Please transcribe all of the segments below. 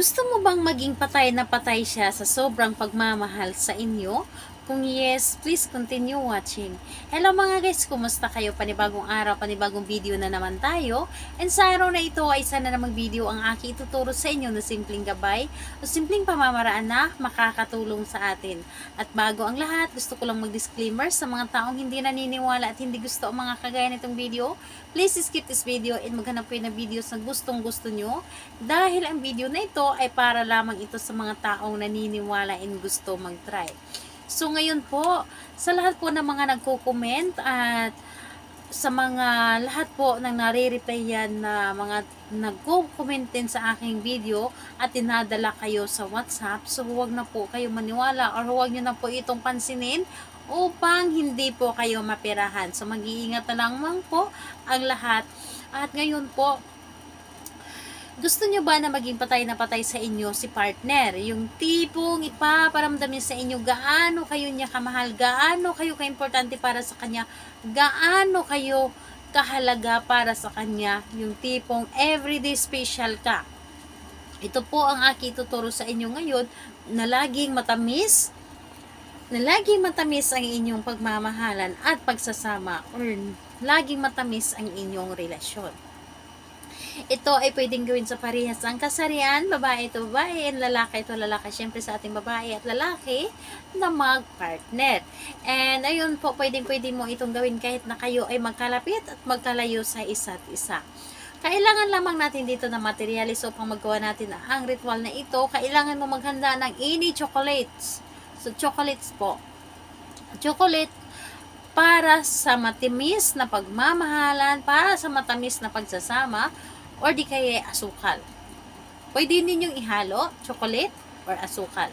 Gusto mo bang maging patay na patay siya sa sobrang pagmamahal sa inyo? Kung yes, please continue watching. Hello mga guys, kumusta kayo? Panibagong araw, panibagong video na naman tayo. And sa araw na ito ay isa na namang video ang aking ituturo sa inyo na simpleng gabay o simpleng pamamaraan na makakatulong sa atin. At bago ang lahat, gusto ko lang mag-disclaimer sa mga taong hindi naniniwala at hindi gusto ang mga kagaya nitong video. Please skip this video and maghanap kayo ng videos na gustong gusto nyo dahil ang video na ito ay para lamang ito sa mga taong naniniwala and gusto mag-try. So ngayon po, sa lahat po ng mga nagko-comment at sa mga lahat po ng nare-replyan na mga nagko-comment din sa aking video at tinadala kayo sa WhatsApp, so huwag na po kayo maniwala or huwag nyo na po itong pansinin upang hindi po kayo mapirahan. So mag-iingat na lang po ang lahat. At ngayon po, gusto nyo ba na maging patay na patay sa inyo si partner? Yung tipong ipaparamdam niya sa inyo gaano kayo niya kamahal, gaano kayo kaimportante para sa kanya, gaano kayo kahalaga para sa kanya, yung tipong everyday special ka. Ito po ang aking tuturo sa inyo ngayon na laging matamis ang inyong pagmamahalan at pagsasama or laging matamis ang inyong relasyon. Ito ay pwedeng gawin sa parehas ang kasarian, babae ito babae, and lalaki ito lalaki, syempre sa ating babae at lalaki na mag-partner. And ayun po, pwedeng mo itong gawin kahit na kayo ay magkalapit at magkalayo sa isa't isa. Kailangan lamang natin dito na materialis upang magawa natin ang ritual na ito. Kailangan mo maghanda ng any chocolates. So chocolates po. Chocolate para sa matamis na pagmamahalan, para sa matamis na pagsasama, or di kaya asukal. Pwede ninyong ihalo, chocolate or asukal.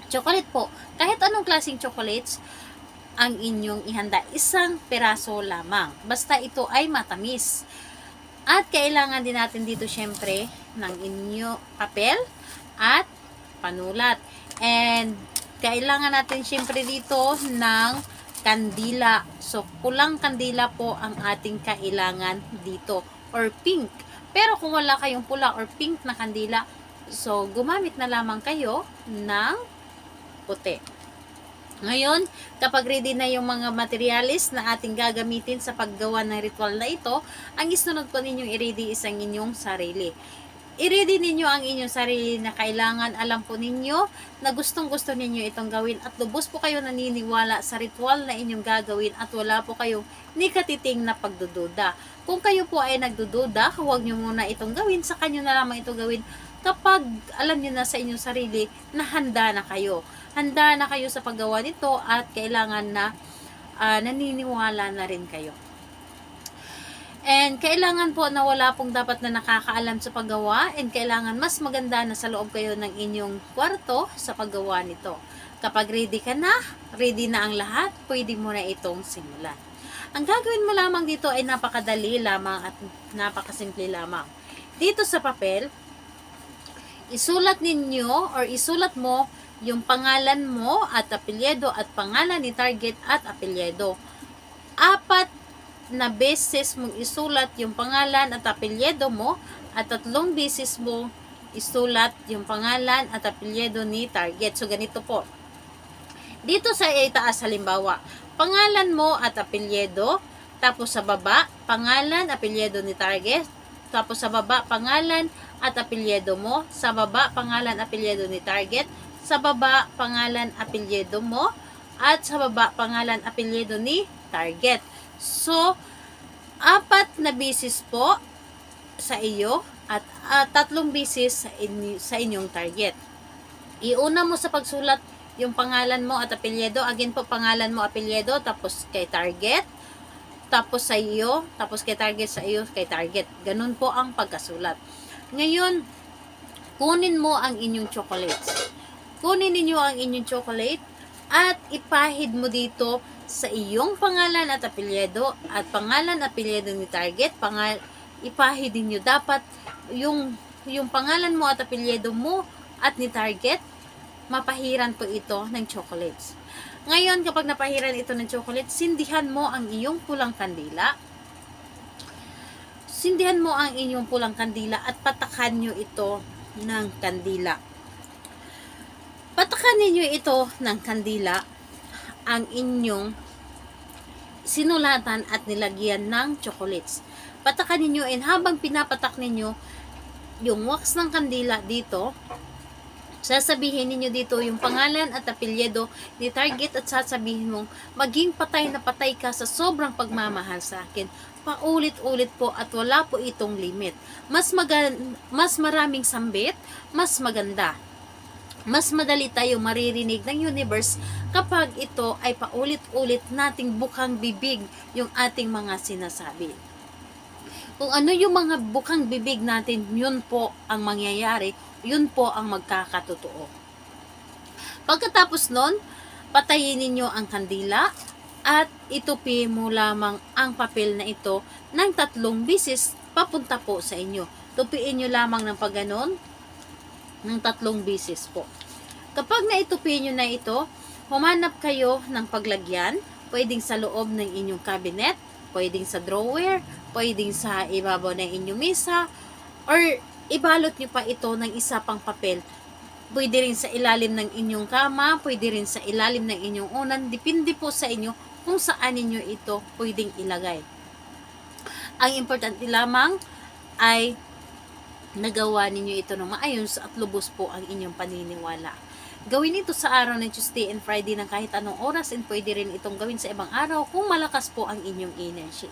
Chocolate po, kahit anong klaseng chocolates ang inyong ihanda, isang peraso lamang. Basta ito ay matamis. At kailangan din natin dito syempre ng inyo papel at panulat. And kailangan natin syempre dito ng kandila. So, pulang kandila po ang ating kailangan dito. Or pink. Pero kung wala kayong pula or pink na kandila, so gumamit na lamang kayo ng puti. Ngayon, kapag ready na yung mga materialis na ating gagamitin sa paggawa ng ritual na ito, ang isunod po ninyong i-ready is ang inyong sarili. I-ready ninyo ang inyong sarili na kailangan, alam po ninyo na gustong-gusto ninyo itong gawin at lubos po kayo naniniwala sa ritual na inyong gagawin at wala po kayong nikatiting na pagdududa. Kung kayo po ay nagdududa, huwag nyo muna itong gawin, sa kanyo na lamang itong gawin kapag alam nyo na sa inyong sarili na handa na kayo. Handa na kayo sa paggawa nito at kailangan na naniniwala na rin kayo. And kailangan po na wala pong dapat na nakakaalam sa paggawa and kailangan mas maganda na sa loob kayo ng inyong kwarto sa paggawa nito. Kapag ready ka na, ready na ang lahat, pwede mo na itong simulan. Ang gagawin mo lamang dito ay napakadali lamang at napakasimple lamang. Dito sa papel, isulat ninyo or isulat mo yung pangalan mo at apelyido at pangalan ni target at apelyido. 4 na beses mong isulat yung pangalan at apelyido mo at 3 beses mo isulat yung pangalan at apelyido ni target. So ganito po. Dito sa itaas halimbawa, pangalan mo at apelyido, tapos sa baba, pangalan, apelyido ni target, tapos sa baba, pangalan at apelyido mo, sa baba, pangalan, apelyido ni target, sa baba, pangalan, apelyido mo, at sa baba, pangalan, apelyido ni target. So, 4 na beses po sa iyo at 3 beses sa inyong target. Iuna mo sa pagsulat yung pangalan mo at apelyido. Again po, pangalan mo, apelyido, tapos kay target, tapos sa iyo, tapos kay target, sa iyo, kay target. Ganun po ang pagkasulat. Ngayon, kunin mo ang inyong chocolates. Kunin ninyo ang inyong chocolate at ipahid mo dito sa iyong pangalan at apelyido at pangalan at apelyido ni target. Ipahid niyo dapat yung pangalan mo at apelyido mo at ni target, mapahiran po ito ng chocolates. Ngayon, kapag napahiran ito ng chocolate, sindihan mo ang iyong pulang kandila. Sindihan mo ang inyong pulang kandila at patakan nyo ito ng kandila. Patakan ninyo ito ng kandila, ang inyong sinulatan at nilagyan ng chocolates. Patakan ninyo, and habang pinapatak ninyo yung wax ng kandila dito, sasabihin ninyo dito yung pangalan at apelyido ni target at sasabihin mong maging patay na patay ka sa sobrang pagmamahal sa akin. Paulit-ulit po at wala po itong limit. Mas maraming sambit, mas maganda. Mas madali tayong maririnig ng universe kapag ito ay paulit-ulit nating bukang bibig yung ating mga sinasabi. Kung ano yung mga bukang bibig natin, yun po ang mangyayari, yun po ang magkakatotoo. Pagkatapos nun, patayin ninyo ang kandila at itupi mo lamang ang papel na ito ng 3 bisis papunta po sa inyo. Tupiin nyo lamang ng pagganon ng 3 bisis po. Kapag naitupi nyo na ito, humanap kayo ng paglagyan, pwedeng sa loob ng inyong cabinet, pwedeng sa drawer, pwedeng sa ibabaw ng inyong mesa, or ibalot nyo pa ito ng isa pang papel. Pwede rin sa ilalim ng inyong kama, pwede rin sa ilalim ng inyong unan, depende po sa inyo kung saan ninyo ito pwedeng ilagay. Ang importante lamang ay nagawa ninyo ito ng maayos at lubos po ang inyong paniniwala. Gawin ito sa araw ng Tuesday and Friday ng kahit anong oras, and pwede rin itong gawin sa ibang araw kung malakas po ang inyong energy.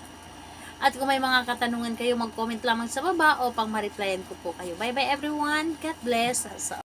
At kung may mga katanungan kayo, mag-comment lamang sa baba o pang ma-replyan ko po kayo. Bye bye everyone. God bless.